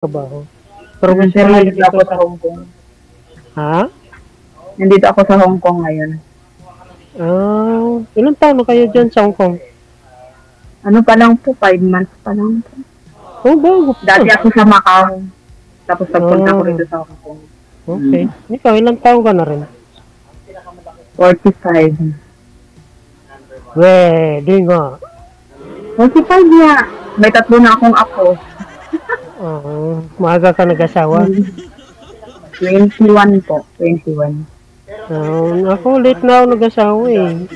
trabaho. Pero gusto Pero ko lang nandito dito ako sa... sa Hong Kong. Ha? Nandito ako sa Hong Kong ngayon. Ilang taon na kayo dyan sa Hong Kong? Ano pa lang po, 5 months pa lang po. Oh, bago pa. Dati ako sa Macau. Tapos nagpunta ko rito sa Hong Kong. Okay. Ikaw, ilang taon ka na rin? 45. Di nga. 45 nga. May 3 na akong ako. Maaga ka nag-asawa? 21 po. 21. Ako, late na ako nag-asawa eh.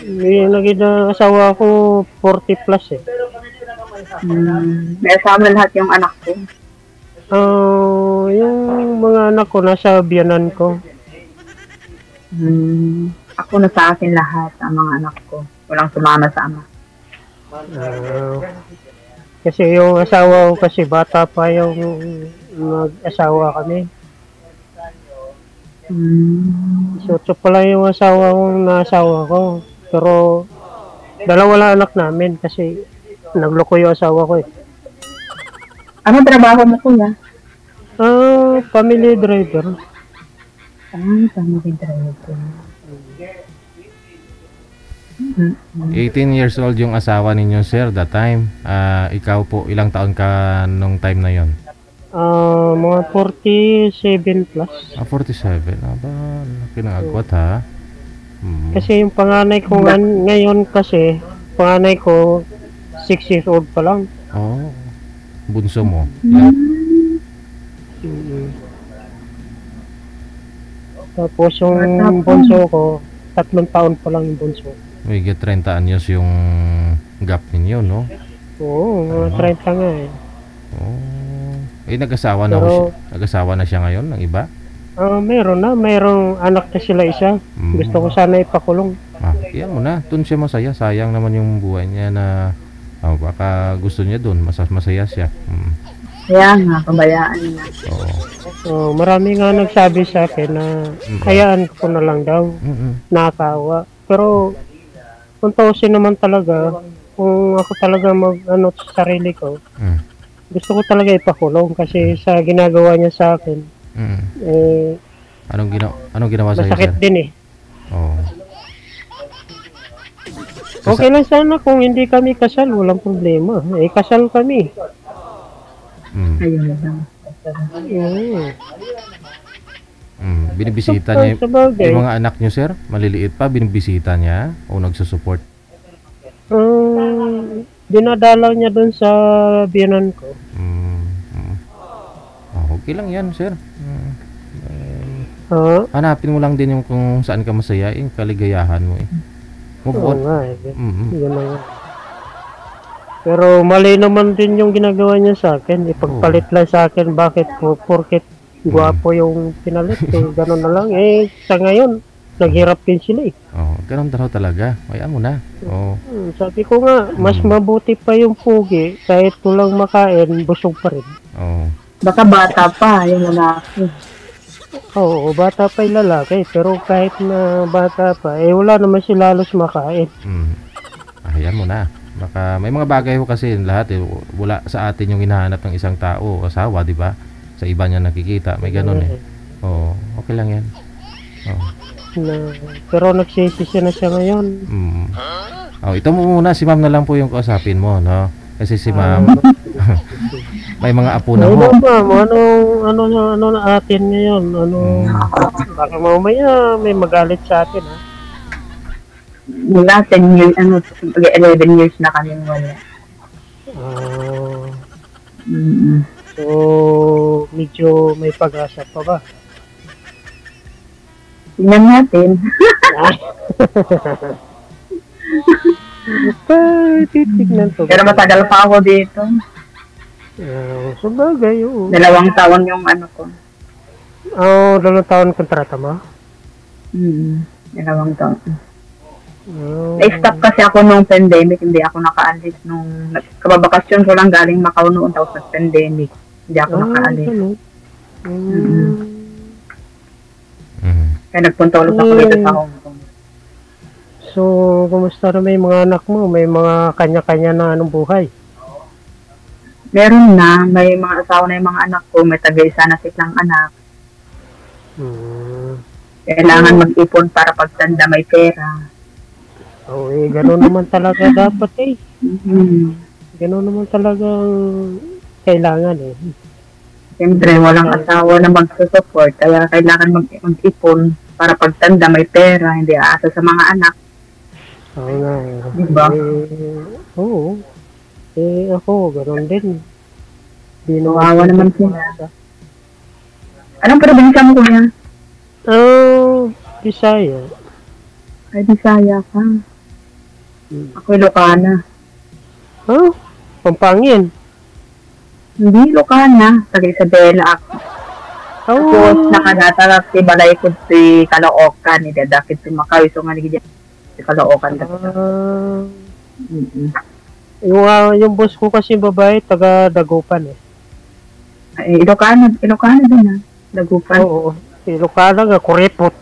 Nag-asawa ako 40 plus eh. May asawa lahat yung anak ko. Yung mga anak ko, nasa biyanan ko. Ako na sa akin lahat, ang mga anak ko. Walang sumama sa ama. Kasi yung asawa ko kasi bata pa yung nag-asawa kami. So pa lang yung asawa kong nasawa ko. Pero dalawa lang anak namin kasi nagloko yung asawa ko eh. Ano trabaho mo kuya? Family driver. Family driver. 18 years old yung asawa ninyo, sir, that time. Ikaw po, ilang taon ka nung time na yon? Mga 47 plus. 47. Aba, kinagagwat ha. Kasi yung panganay ko ngayon kasi, panganay ko 6 years old pa lang. Bunso mo. Tapos yung bunso ko, 3 taon pa lang yung bunso. May 30 anyos yung gap ninyo, no? Oo, mga 30 nga eh. Nag-asawa na nag-asawa na siya ngayon ng iba? Meron na, mayroong anak na sila isa. Gusto ko sana ipakulong. Yan mo na, dun siya masaya. Sayang naman yung buhay niya na baka gusto niya dun, masaya siya. Kaya nga, pabayaan niya. Marami nga nagsabi sa akin na hayaan ko na lang daw. Nakakawa. Pero kung tausin naman talaga, kung ako talaga mag-ano sa sarili ko, gusto ko talaga ipakulong kasi sa ginagawa niya sa akin, anong ginawa sa'yo, masakit sir? din eh. Okay lang sana kung hindi kami kasal, walang problema. Kasal kami. Ayun lang. Binibisita niya yung mga anak niyo, sir? Maliliit pa, binibisita niya o nagsusupport? Dinadalaw niya doon sa biyanan ko. Okay lang yan, sir. Hanapin mo lang din yung kung saan ka masaya, yung kaligayahan mo eh. Move on. Yan na nga. Pero mali naman din yung ginagawa niya sa akin. Ipagpalit lang sa akin, bakit po, porket gwapo yung pinalit eh. Ganon na lang eh. Sa ngayon, naghirap din sila eh. Ganon daw talaga. Hayaan mo na. Sabi ko nga, mas mabuti pa yung pugi. Kahit tulang makain, busog pa rin. Baka bata pa yung lalaki. Oo, bata pa yung lalaki. Pero kahit na bata pa, wala naman sila halos makain. Hayaan mo na. Baka may mga bagay ko kasi lahat eh. Wala sa atin yung hinahanap ng isang tao, asawa, di ba? Sa iba niya nakikita. May ganon eh. Okay lang yan. Pero nagsisi siya na siya ngayon. Ito muna, si ma'am na lang po yung kausapin mo, no? Kasi si ma'am may mga apo na mo. Ano na atin ngayon? Baka mamaya may magalit sa atin, ha? Wala, 10 years, 11 years na kami wala. So, medyo may pag-asa pa ba? Tingnan natin. Titignan to. Pero matagal pa ako dito. Sabagay, oo. 2 taon yung ano ko. 2 taon kontrata mo? 2 taon. Na-stop kasi ako nung pandemic, hindi ako nakaalis. Nung kababakasyon ko lang galing Macau noon, tapos nag-pandemic. Hindi ako nakaalis. Kaya nagpunta ulit ako dito sa Hong Kong. So, kumusta na may mga anak mo? May mga kanya-kanya na anong buhay? Meron na, may mga asawa na yung mga anak ko, may tagay sana silang anak. Kailangan mag-ipon para pagtanda may pera. Oo, gano'n naman talaga dapat eh. Gano'n naman talaga kailangan eh. Siyempre, walang asawa na magsusupport, kaya kailangan mag-ipon para pagtanda may pera, hindi aasa sa mga anak. Oo nga eh. Diba? Oo. Ako, gano'n din. Kawawa naman sila. Anong probinsya mo, kuya? Bisaya. Ay, Bisaya ka. Ako Ilocana. Pampangin. Hindi Ilocana. Taga Isabela ako. Tapos, nakadatarap si Balay ko si Caloocan. Idadakit si Macau. So, nga nagigit si Caloocan. Yung boss ko kasi babae, taga Dagupan eh. Ay, Ilocana din ha. Dagupan. Oo. Ilocana nga, kuripot.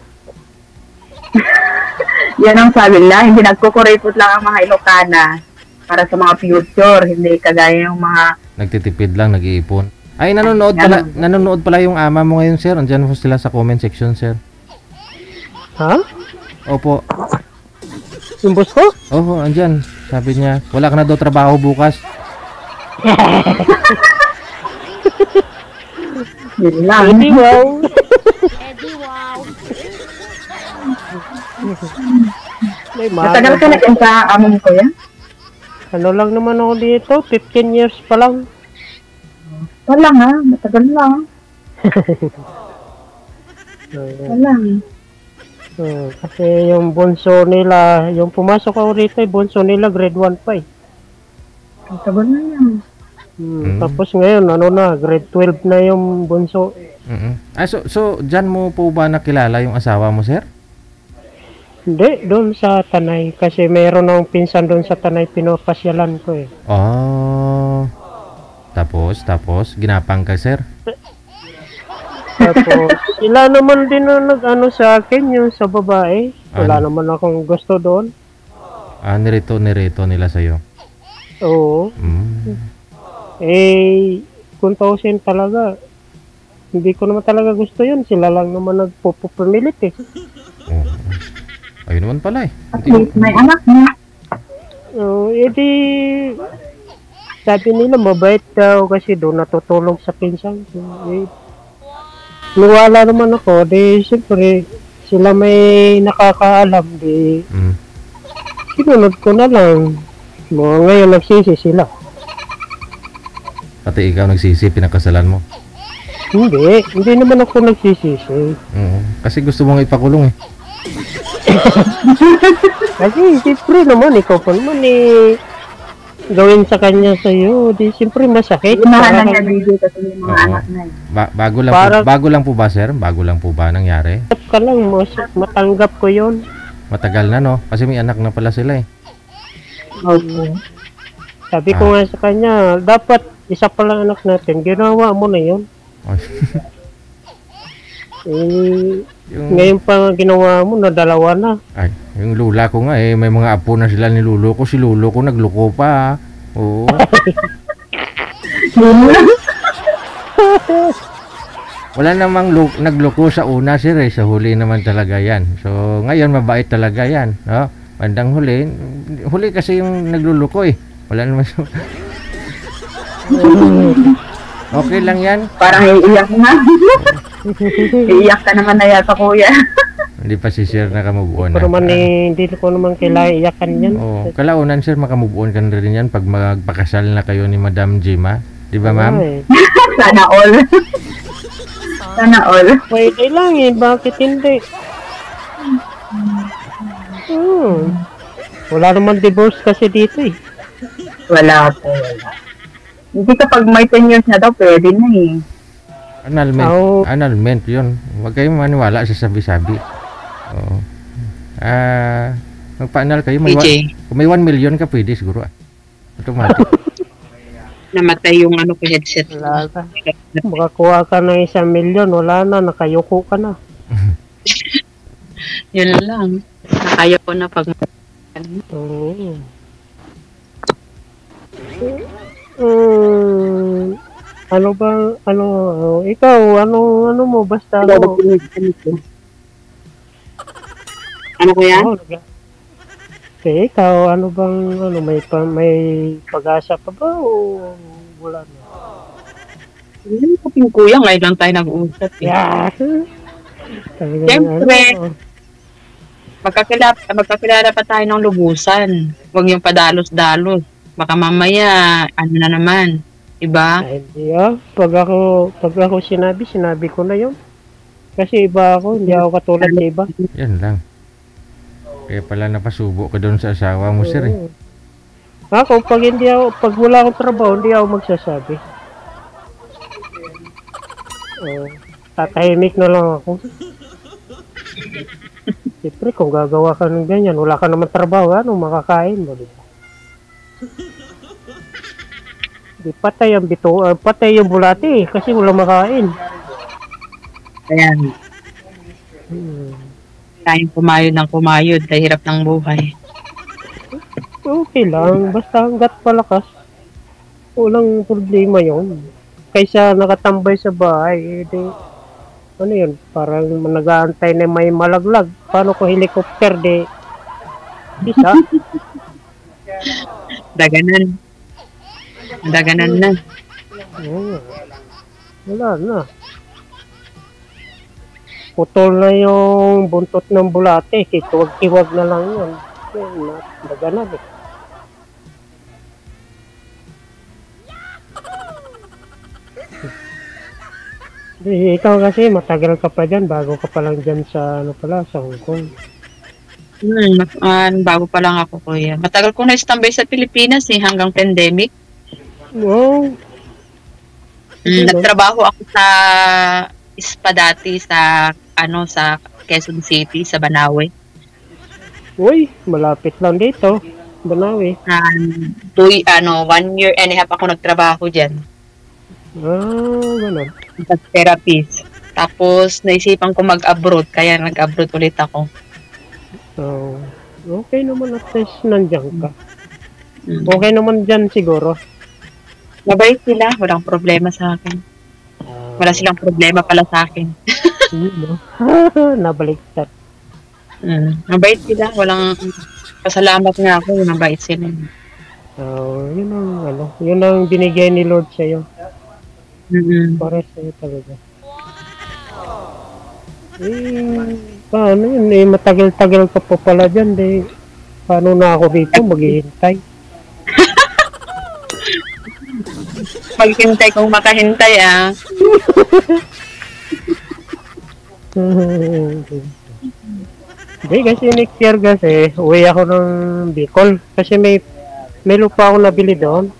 Yan ang sabi nila, hindi nagkukuripot lang ang mga Ilocana para sa mga future, hindi kagaya yung mga nagtitipid lang, nag-iipon. Ay, nanonood pala yung ama mo ngayon, sir. Andiyan po sila sa comment section, sir. Ha? Opo. Yung boss ko? Oo, andyan. Sabi niya, wala ka na daw trabaho bukas. yun lang. Eddie, wow. Matagal ka na sa among ko yan? Ano lang naman ako dito, 15 years pa lang. Wala nga, matagal lang. Wala. Kasi yung bunso nila, yung pumasok ako rito, yung bunso nila grade 1 pa eh. Matagal na yan. Tapos ngayon, grade 12 na yung bunso. So, dyan mo po ba nakilala yung asawa mo, sir? Hindi, doon sa Tanay. Kasi mayroon akong pinsan doon sa Tanay, pinapasyalan ko eh. Oh. Tapos, ginapang ka, sir? Tapos, sila naman din na nag-ano sa akin, yung sa babae. Wala naman akong gusto doon. Nirito nila sa'yo? Oo. Kung tausin talaga, hindi ko naman talaga gusto yun. Sila lang naman nagpupumilit eh. Ayun naman pala eh. At least may anak niya. Sabi nila mabait daw kasi doon natutulog sa pinsan. Niwala naman ako, siyempre sila may nakakaalam, sinunod ko na lang. Ngayon nagsisi sila. Pati ikaw nagsisi, pinakasalan mo? Hindi naman ako nagsisisi. Kasi gusto mong ipakulong eh. Kasi siyempre naman, ikaw pa naman gawin sa kanya sa'yo, siyempre masakit. Unahan lang yan video kasi yung mga anak na yun. Bago lang po ba, sir? Bago lang po ba nangyari? Ka lang, matanggap ko yun. Matagal na, no? Kasi may anak na pala sila eh. Okay. Sabi ko nga sa kanya, dapat isa pa lang anak natin, ginawa mo na yun. Ngayon pa ginawa mo na dalawa na. Ay, yung lula ko nga may mga apo na sila ni lulo ko. Si lulo ko nagloko pa. Oo. Wala namang nagloko sa una, sir eh. Sa huli naman talaga yan. So ngayon mabait talaga yan, no? Bandang huli kasi yung nagluloko eh. Wala naman okay lang yan. Parang iiyak na. Iiyak ka naman na yata, kuya. Hindi pa si sir nakamove on. Pero hindi ko naman kailangan iyakan yan. Kalaunan sir, makamove on ka na rin yan pag magpakasal na kayo ni Madam Jima. Di ba, ma'am? Sana all. Sana all. Pwede lang bakit hindi? Wala naman divorce kasi dito eh. Wala po, wala. Hindi kapag may 10 years na daw, pwede na eh. Annulment yun. Huwag kayong maniwala sa sabi-sabi. Magpa-annul kayo. Kung may 1 million ka, pwede siguro. Automatic. Namatay yung ko headset. Wala ka. Makakuha ka ng 1 million, wala na, nakayuko ka na. Yun lang. Nakayuko na pag... Hmm, ano ba, ikaw, ano mo, basta ano, Ano ko yan? ikaw, ano bang, may pag-asa pa ba o wala na? Hindi ko kuya, ngayon lang tayo nag-uusap. Yeah. Talagang, Siyempre, magkakilala pa tayo ng lubusan. Huwag yung padalos-dalos. Baka mamaya, ano na naman. Diba? Ay, hindi Pag ako sinabi ko na yun. Kasi iba ako, hindi ako katulad sa iba. Yan lang. Kaya pala napasubo ka doon sa asawa mo, sir. Oo. Ako, pag wala akong trabaho, hindi ako magsasabi. Tatahimik na lang ako. Siyempre, kung gagawa ka ng ganyan, wala ka naman trabaho, ano, makakain mo, diba? Di patay ang patay yung bulati, kasi wala makain. Ayan. Tayong kumayod ng kumayod sa hirap ng buhay. Okay lang, basta hanggat palakas, walang problema yon. Kaysa nakatambay sa bahay, ano yun, parang nag-aantay na may malaglag. Paano ko helicopter, isa? Daganan na. Oo. Wala na. Putol na yung buntot ng bulate, kiwag-kiwag na lang yun. Daganan eh. Ikaw kasi matagal ka pa dyan, bago ka pa lang dyan sa sa Hong Kong. Bago pa lang ako, kuya. Matagal ko na istambay sa Pilipinas hanggang pandemic. Wow. Nagtrabaho ako sa ISPA dati sa Quezon City, sa Banawe. Uy, malapit lang dito, Banawe. 1 year and a half ako nagtrabaho dyan. Ganun. As therapist. Tapos, naisipan ko mag-abroad, kaya nag-abroad ulit ako. So, okay naman at least nandiyan ka. Okay naman dyan siguro. Mabait sila, walang problema sa akin. Wala silang problema pala sa akin. Nabaliktad. Mabait sila, walang pasalamat nga ako, mabait sila. Yun ang binigay ni Lord sa'yo. Para sa'yo talaga. Paano yun? Matagal-tagal ka pa pala dyan. Paano na ako dito maghihintay? Maghintay kung makahintay, Hindi, kasi next year kasi, uwi ako ng Bicol. Kasi may lupa ako nabili doon.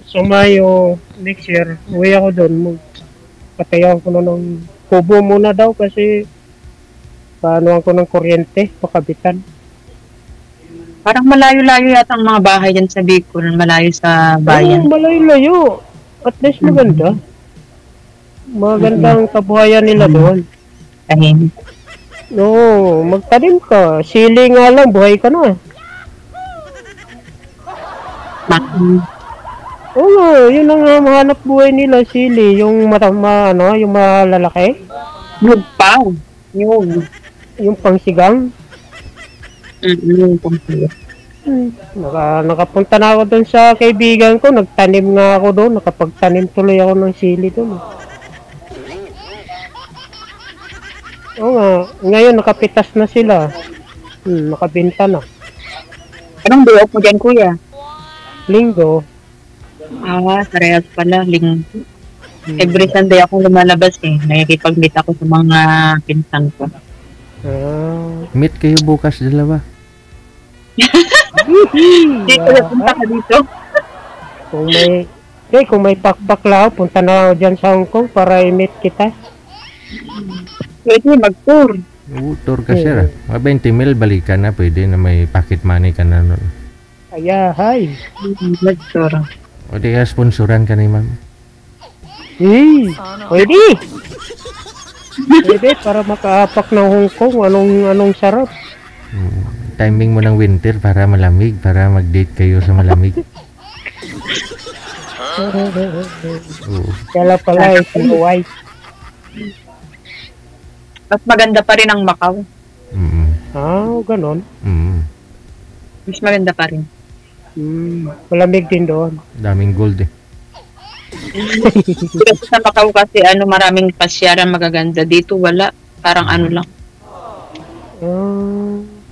So Mayo, next year, uwi ako doon. Patayan ko na ng kubo muna daw kasi paano ako ng kuryente, pakabitan. Parang malayo-layo yata ang mga bahay dyan sa Bicol, malayo sa bayan. Malayo-layo. At least maganda. Magandang kabuhayan nila doon. Tahimik. No, magtanim ka. Sili nga lang, buhay ka na. Oo, yun ang mahanap buhay nila, sili. Yung yung malalaki. Nagpaw. Yung pangsigang. Yung pangsigang. Nakapunta na ako doon sa kaibigan ko. Nagtanim nga ako doon. Nakapagtanim tuloy ako ng sili doon. Oo nga. Ngayon, nakapitas na sila. Nakabenta na. Anong day off mo dyan, kuya? Linggo. Parehas pala. Linggo. Every Sunday akong lumalabas Nakikipag-meet ako sa mga pinsan ko. Meet kayo bukas dalawa. Dito, punta ka dito. Kung may pakpak lang, punta na ako dyan sa Hong Kong para i-meet kita. Pwede mag-tour. Tour ka sir. 20 mil balikan na, pwede na may pocket money ka na nun. Hi. Mag-tour. O di ka sponsoran ka ni ma'am. Pwede. Pwede para makaapak ng Hong Kong. Anong sarap. timing mo ng winter para malamig, para mag-date kayo sa malamig. Oo. Kaya pala Snow White. Mas maganda pa rin ang Macau. Ganon. Mas maganda pa rin. Malamig din doon. Daming gold eh. Kasi sa Macau kasi maraming pasyaran magaganda. Dito wala. Parang lang.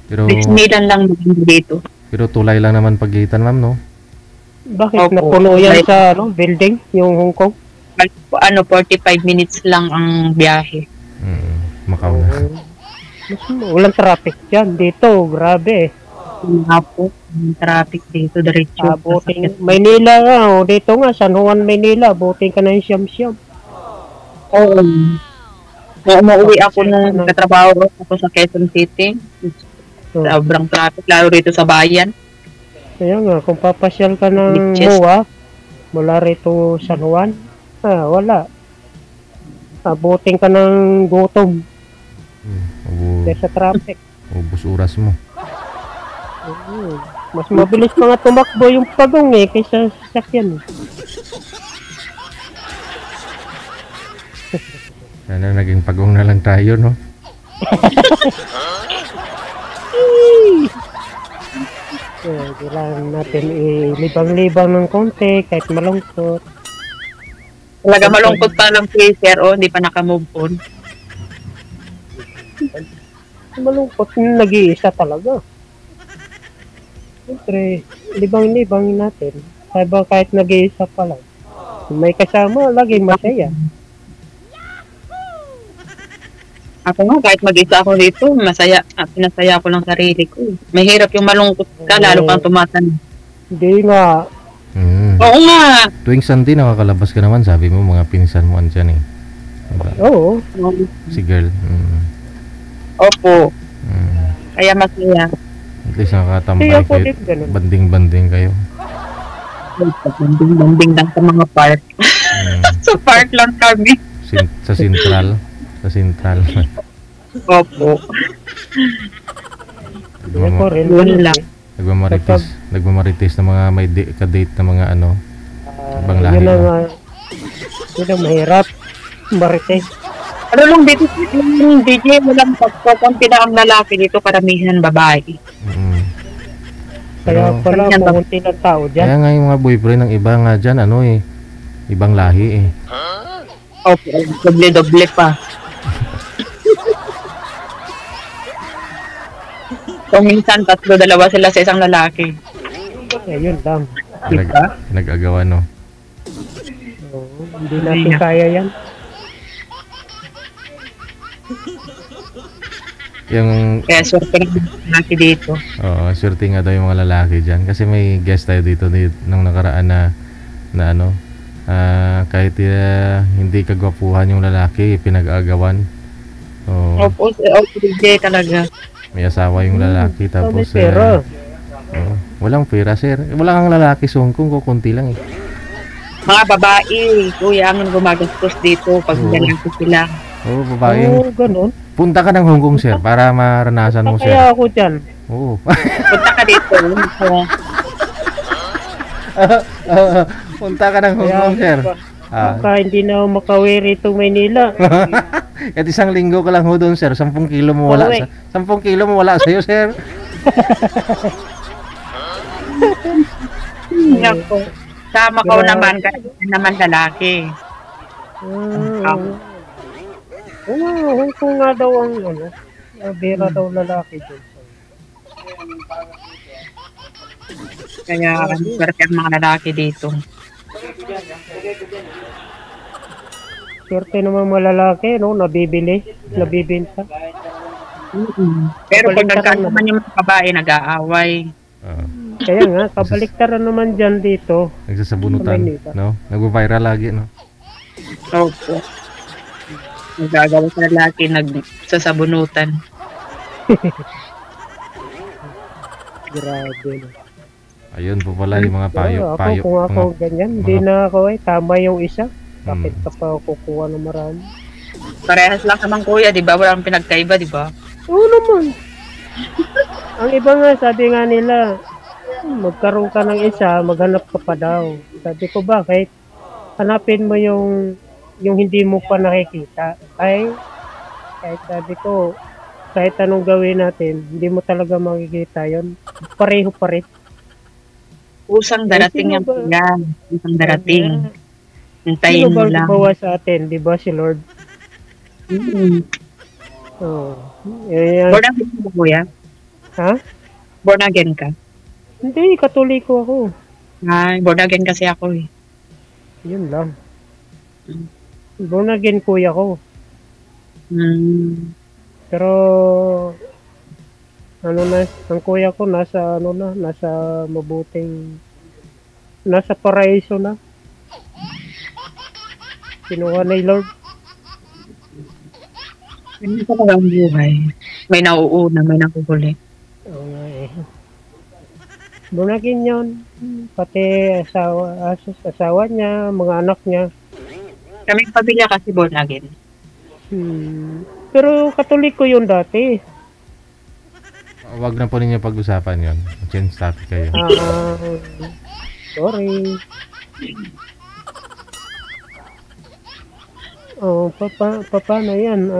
Pero Disneyland lang maganda dito. pero tulay lang naman pagitan, ma'am, no? Bakit Opo. napuno yan sa building, yung Hong Kong? 45 minutes lang ang biyahe. Macau na. Walang traffic dyan. Dito, grabe. Nga po, yung traffic dito, diretso. Buting Maynila nga, dito nga, San Juan, Maynila. Buting ka na yung siyam-siyam. Oo. Umuwi ako nung katrabaho ako sa Quezon City. Sobrang traffic, lalo rito sa bayan. Kaya nga, kung papasyal ka ng Beaches. MOA, mula rito San Juan, wala. Buting ka ng gutom dahil sa traffic. Ubus oras mo. Mas mabilis pa nga tumakbo yung pagong kaysa sasakyan. Sana naging pagong na lang tayo, no? Kailangan natin ilibang-libang ng konti kahit malungkot. Talaga malungkot pa lang sir, hindi pa naka-move on. Malungkot, nag-iisa talaga. Siyempre, libang-libang natin. Habang kahit nag-iisa pa lang. Kung may kasama, lagi masaya. Ako nga, kahit mag-isa ako dito, masaya. Pinasaya ko lang sarili ko. Mahirap yung malungkot ka, lalo kang tumatan. Hindi nga. Oo nga. Tuwing Sunday nakakalabas ka naman, sabi mo mga pinsan mo andyan eh. Diba? Oo. Si girl. Opo. Kaya masaya. At least nakakatambay Kaya po kayo. din ganun. Banding-banding kayo. Banding lang sa mga park. Sa park lang kami. Sa Central. Sa Central. Opo. Ako rin. Yun lang. Nagmamarites na mga may ka-date na mga ibang lahi. Yun ang mahirap. Marites. Ano lang dito, yung DJ, walang pagkakunti na ang lalaki dito, karamihan babae. Kaya pala, pumunti ng tao dyan. Kaya nga yung mga boyfriend ng iba nga dyan, ibang lahi eh. Opo, doble-doble pa. So, minsan, dalawa sila sa isang lalaki. Yun lang. Nag-agawa, no? Hindi natin kaya yan. Kaya swerte ng lalaki dito. Oo, swerte nga daw yung mga lalaki dyan. Kasi may guest tayo dito nung nakaraan na kahit hindi kagwapuhan yung lalaki, pinag-aagawan. Opo, DJ talaga. May asawa yung lalaki tapos pera. walang pera, sir. Wala kang lalaki sungkong, kukunti lang eh. Mga babae, kuya, ang gumagastos dito pag lalaki sila. Oo, babae. Ganun. Punta ka ng Hong Kong, sir, para maranasan mo, sir. Kaya ako dyan. Oo. Punta ka dito. Punta ka ng Hong Kong, sir. Baka hindi na ako makauwi rito Maynila. At isang linggo ka lang ho doon, sir. 10 kilo mo wala. 10 kilo mo wala sa'yo, sir. Nako. Sa Macau naman, kasi naman lalaki. Hong Kong nga daw ang bira daw lalaki doon. Kaya swerte ang mga lalaki dito. Swerte naman mga lalaki, nabibinta. Pero pag nagkaan naman yung mga babae, nag-aaway. Kaya nga, kabaliktaran naman dyan dito. Nagsasabunutan, no? Nag-viral lagi, no? Opo. Nagagawa sa lalaki, nagsasabunutan. Grabe. Ayun po pala yung mga payo. Kung ako ganyan, hindi na ako tama yung isa. Bakit ka pa kukuha ng marami? Parehas lang naman kuya, di ba? Walang pinagkaiba, di ba? Oo naman. Ang iba nga, sabi nga nila, magkaroon ka ng isa, maghanap ka pa daw. Sabi ko, bakit? Hanapin mo yung hindi mo pa nakikita. Kahit sabi ko, kahit anong gawin natin, hindi mo talaga makikita yon. Pareho pa rin. Usang darating sino yan ba? yan. Usang darating. Sino Hintayin mo ba lang. gumawa sa atin? Di ba si Lord? Mm. Oh. Eh, Born again ka ba, kuya? ha? Born again ka? Hindi, katoliko ako. Ay, born again kasi ako eh. Yun lang. Born again kuya ko. Mm. Pero ang kuya ko nasa nasa paraiso na. Kinuha ni Lord. Ano pa talaga ang buhay? May nauuna, may nakuhuli. Oo nga eh. Born again yun. Pati asawa niya, mga anak niya. Kaming pamilya kasi born again. Pero katoliko yun dati. Wag na po ninyo pag-usapan yon. Change topic kayo. Sorry. Oh, paano yan?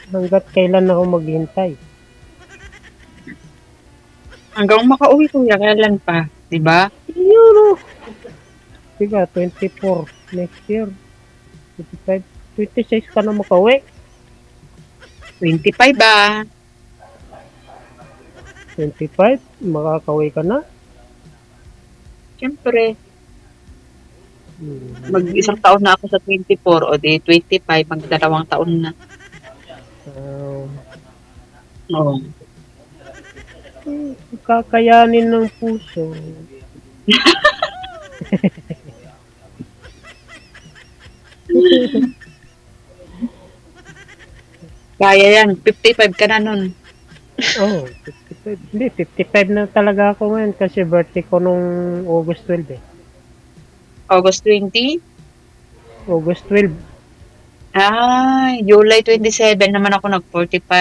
Hanggat kailan ako maghintay? Hanggang makauwi kuya, kailan pa? Diba? Yun oh. Diba, 24 next year. 25, 26 ka na makauwi. 25 ba? 25, makakauwi ka na. Siyempre. Mag-isang taon na ako sa 24 o di 25, mag-2 taon na. Oo. Kakayanin ng puso. Kaya yan, 55 ka na nun. Oh, 55. Hindi, 55 na talaga ako ngayon kasi birthday ko nung August 12 eh. August 20? August 12. July 27 naman ako nag-45.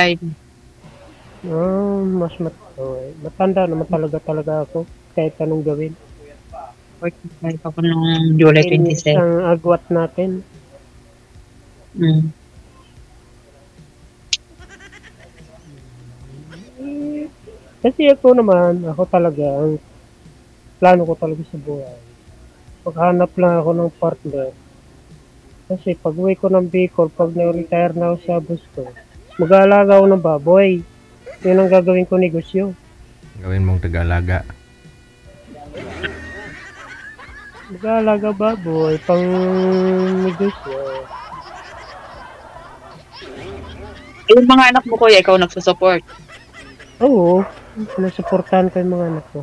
Matanda naman talaga ako kahit anong gawin. 45 ako nung July 27. Isang agwat natin. Kasi ako talaga, ang plano ko talaga sa buhay. Paghanap lang ako ng partner. Kasi pag uwi ko ng Bicol, pag na-retire na ako sa bus ko, mag-aalaga ako ng baboy. Yun ang gagawin ko negosyo. Gawin mong taga-alaga. Mag-aalaga baboy, pang negosyo. Yung mga anak mo kuya, ikaw nagsusupport. Oo, nasuportahan ko yung mga anak ko.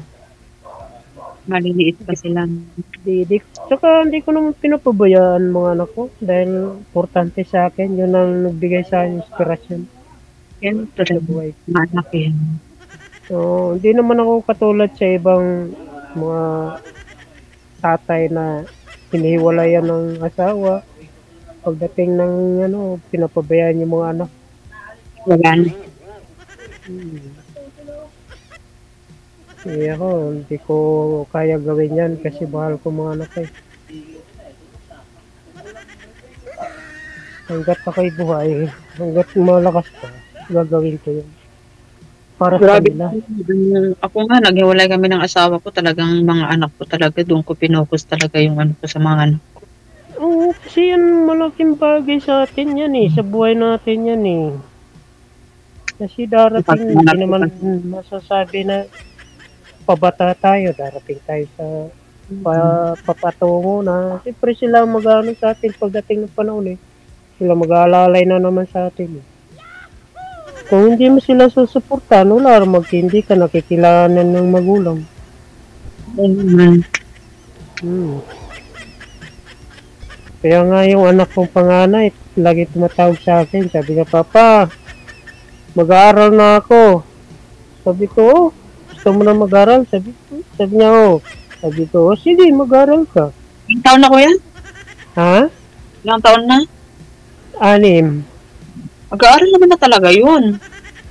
Maliliit pa sila. Saka hindi ko naman pinapabayaan mga anak ko dahil importante sa akin. Yun ang nagbigay sa akin inspirasyon. Yan, buhay. Mga anak yan. So, hindi naman ako katulad sa ibang mga tatay na hinihiwalayan ng asawa. Pagdating ng pinapabayaan yung mga anak. Wala na. Ako, hindi ko kaya gawin yan kasi mahal ko mga anak eh. Hanggat ako'y buhay, hanggat malakas pa, gagawin ko yun. Para sa nila. Ako nga, naghiwalay kami ng asawa ko, talagang mga anak ko talaga, doon ko pinocus talaga yung ko sa mga anak ko. Oo, kasi yan malaking bagay sa atin yan eh, sa buhay natin yan eh. Kasi darating, hindi naman masasabi na pabata tayo, darating tayo sa papatungo na siyempre sila mag-ano sa atin pagdating ng panahon eh. Sila mag-aalalay na naman sa atin eh. Kung hindi mo sila susuportahan, wala hindi ka nakikilanan ng magulang. Kaya nga yung anak kong panganay, lagi tumatawag sa akin, sabi niya, Papa, mag-aaral na ako. Sabi ko, gusto mo na mag-aral? Sabi niya, Sabi ko, sige, mag-aral ka. Ilang taon na kuya? Ha? Ilang taon na? 6. Mag-aaral naman na talaga yun.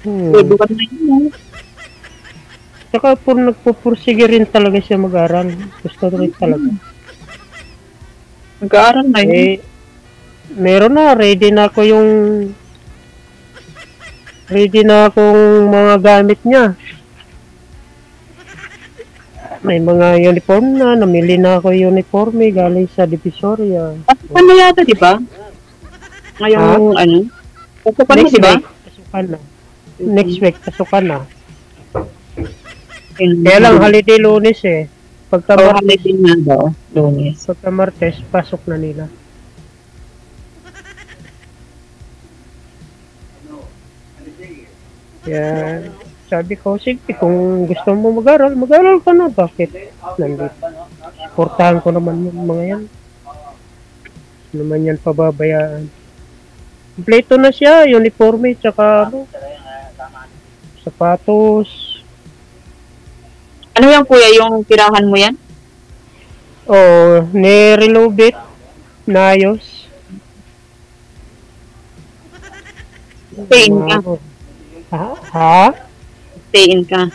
Pwede ka na yun. Saka nagpupursige rin talaga siya mag-aral. Gusto rin talaga. Mag-aaral na yun. Eh, meron na, ready na akong mga gamit niya. May mga uniform na, namili na ako uniforme galing sa Divisoria. Pasukan na yata, di ba? Ngayong ano? Pasukan na, di ba? Pasukan na. Next week, pasukan na. Kaya lang, holiday Lunes eh. Holiday na daw, Lunes. Pagka Martes, pasok na nila. Kaya, sabi ko, sige, kung gusto mo mag-aral ka na. Bakit? Nandito. Supportahan ko naman yung mga yan. Naman yan pababayaan. Kompleto na siya, uniforme, tsaka sapatos. Ano yan, kuya, yung tirahan mo yan? Oh, ni-relovit, naayos. Stay-in ka. Ha? Stay-in ka.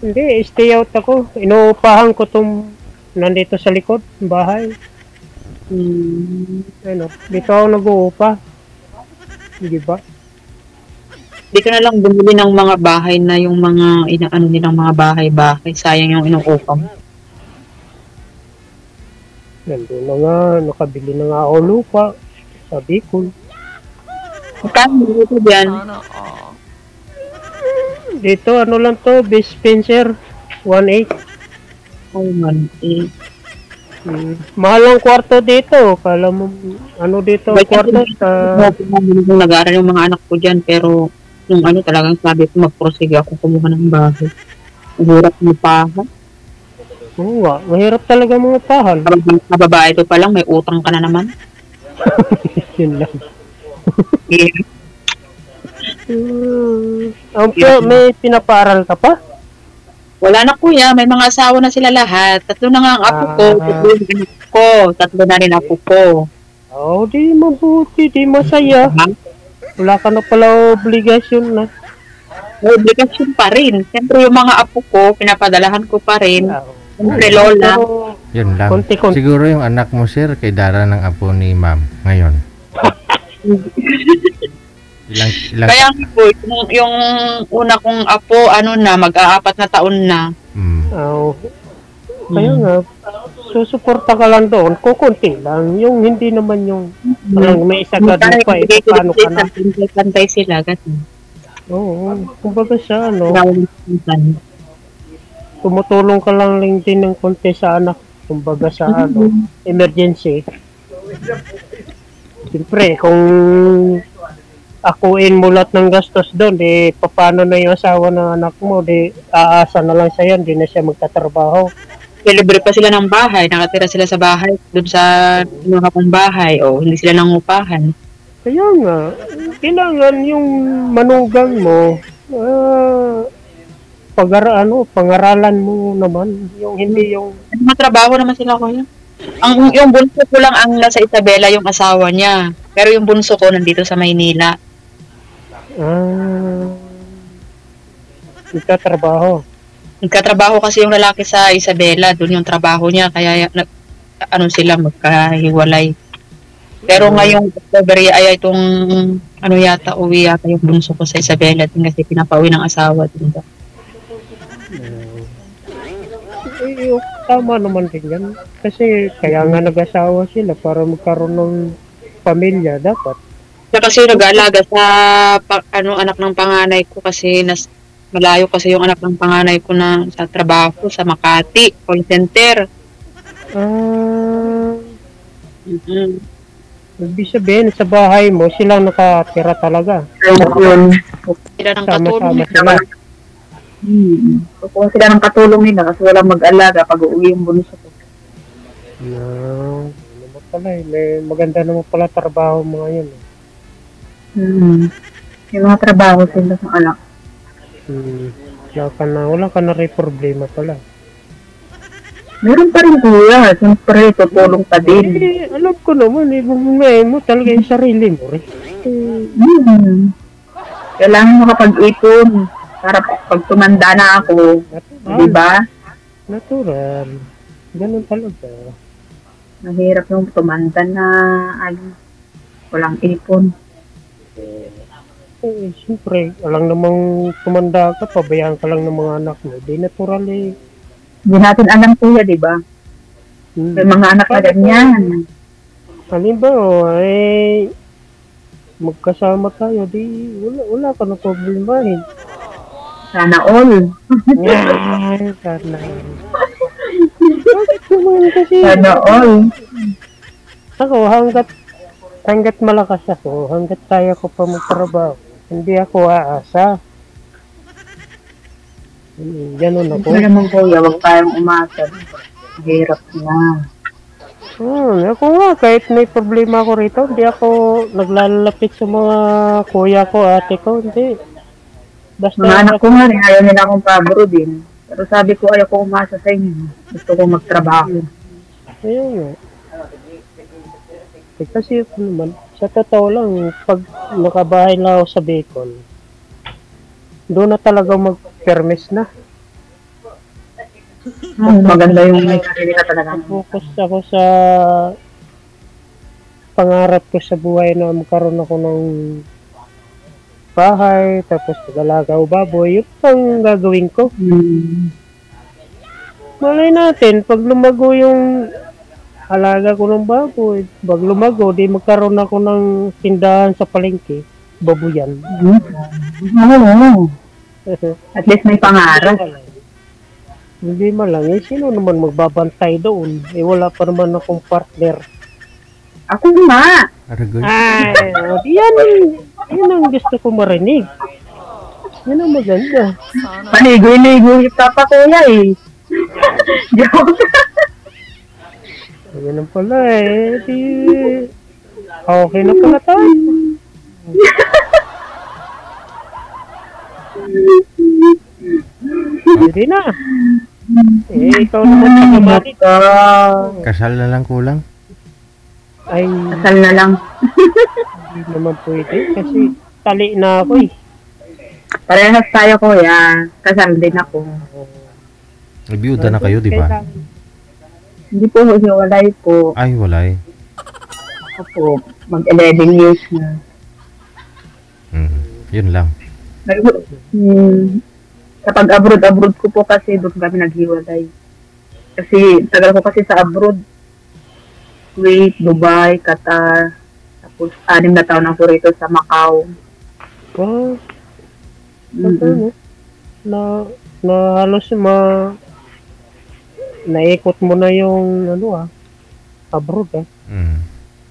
Hindi, stay out ako. Inuupahan ko tong nandito sa likod, bahay. Ano, dito ako nag-uupa. Hindi ba? Dito na lang bumili ng mga bahay na yung mga inaano nilang mga bahay-bahay. Sayang yung inuupa mo. Nandun na nga, nakabili na nga ako lupa. Sabi ko. Magkano dito dyan? Dito, ano lang to, Best Spencer, 1.8. Oh man, eh. Mahal ang kwarto dito. Kala mo, ano dito, kwarto sa... Nag-aaral yung mga anak ko dyan, pero yung ano talagang sabi ko, mag-prosige ako kumuha ng bahay. Hirap mo pahan. Oo nga, mahirap talaga mga pahal. Sa babae ito pa lang, may utang ka na naman. Yun lang. Yeah. May pinapaaral ka pa? Wala na kuya, may mga asawa na sila lahat. 3 na nga ang apo ko, 3 yung anak ko, 3 na rin apo ko. Oh, di mabuti, di masaya. Wala ka na pala obligasyon na. May obligasyon pa rin. Siyempre yung mga apo ko, pinapadalahan ko pa rin. Siyempre lola. Yun lang. Konti-konti. Siguro yung anak mo, sir, kay Dara ng apo ni ma'am ngayon. ilang Kaya po, yung una kong apo, ano na, mag-aapat na taon na. Oh. Kaya nga, susuporta ka lang doon, kukunti lang. Yung hindi naman yung parang may isa ka doon pa, paano ka na. Pantay sila, ganun. Oo, kumbaga sa ano, tumutulong ka lang din ng konti sa anak, kumbaga sa ano, emergency. Siyempre, kung akuin mo lahat ng gastos doon, di paano na yung asawa ng anak mo, di aasa na lang sa yan, di na siya magtatrabaho. Libre pa sila ng bahay, nakatira sila sa bahay, doon sa inuha kong bahay, o hindi sila nangupahan. Kaya nga, kailangan yung manugang mo, pangaralan mo naman, yung hindi yung... Matrabaho naman sila ko yun. Yung bunso ko lang ang nasa Isabela, yung asawa niya. Pero yung bunso ko nandito sa Maynila. Nagtatrabaho. Nagkatrabaho kasi yung lalaki sa Isabela, doon yung trabaho niya, kaya sila magkahiwalay. Pero ngayong October ay itong uwi yata yung bunso ko sa Isabela din kasi pinapauwi ng asawa din. Tama naman din yan. Kasi kaya nga nag-asawa sila para magkaroon ng pamilya dapat. Kasi nag-aalaga sa anak ng panganay ko kasi malayo kasi yung anak ng panganay ko na sa trabaho sa Makati, call center. Ibig sabihin, sa bahay mo, silang nakatira talaga. Sila ng katulong sila. Kung sila ng katulong nila kasi walang mag-alaga pag uuwi yung bunso ko. No, ano pala eh. May maganda naman pala trabaho mga yun. Yung mga trabaho sila sa anak. Wala ka na rin problema pala. Meron pa rin kuya, siyempre tutulong pa din. Alam ko naman, ibumungay mo talaga yung sarili mo rin. Kailangan makapag-ipon para pag tumanda na ako, di ba? Natural. Ganun talaga. Mahirap yung tumanda na ay walang ipon. Siyempre, alang namang tumanda ka, pabayaan ka lang ng mga anak mo. Di natural eh. Hindi natin alam kuya, di ba? May mga anak na ganyan. Halimbawa, magkasama tayo, di wala ka na problemahin. Sana all. Sana. Bakit naman kasi? Sana all. Ako, hanggat malakas ako, hanggat kaya ko pa magtrabaho, hindi ako aasa. Ganun ako. Hindi naman kuya, huwag tayong umasa. Hirap na. Ako nga, kahit may problema ako rito, hindi ako naglalapit sa mga kuya ko, ate ko, hindi. Basta Mga anak ko nga rin, ayaw nila akong pabro din. Pero sabi ko, ayaw ko umasa sa inyo. Gusto ko magtrabaho. Ayun nga. Kasi naman, sa totoo lang, pag nakabahay na ako sa Bicol, doon na talaga mag-permis na. Maganda yung may sarili ka talaga. Focus ako sa pangarap ko sa buhay na magkaroon ako ng bahay, tapos pag-alaga o baboy, yun ang gagawin ko. Malay natin, pag lumago yung alaga ko ng baboy, pag lumago, di magkaroon ako ng tindahan sa palengke, babuyan. Oo. At least may pangarap. Hindi man lang, sino naman magbabantay doon? Wala pa naman akong partner. Ako nga. Aragoy. Yan ang gusto ko marinig. Yan ang maganda. Panigoy-ligoy pa pa kuya eh. Joke. Yan ang pala di... Okay na pala tayo. Hindi na. Ikaw naman pagkamali. Kasal na lang kulang. Ay, Kasal na lang. hindi naman pwede kasi tali na ako eh. Parehas tayo kuya. Kasal din ako. Biyuda na kayo, di ba? Hindi po hiwalay po. Ay, walay. Ako po. Mag 11 years na. Yun lang. Kapag abroad ko po kasi doon kami naghiwalay. Kasi tagal ko kasi sa abroad. Kuwait, Dubai, Qatar. Tapos 6 na taon ako rito sa Macau. Oh, na halos naikot mo na yung abroad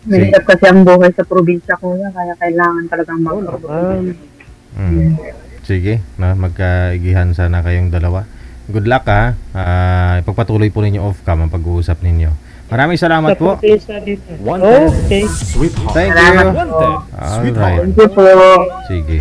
Mahirap kasi ang buhay sa probinsya kuya, kaya kailangan talagang mag-abroad. Sige, magkaigihan sana kayong dalawa. Good luck ha. Ipagpatuloy po ninyo off cam ang pag-uusap ninyo. Maraming salamat po. Okay. Thank you. Salamat po. Alright. Thank you po. Sige.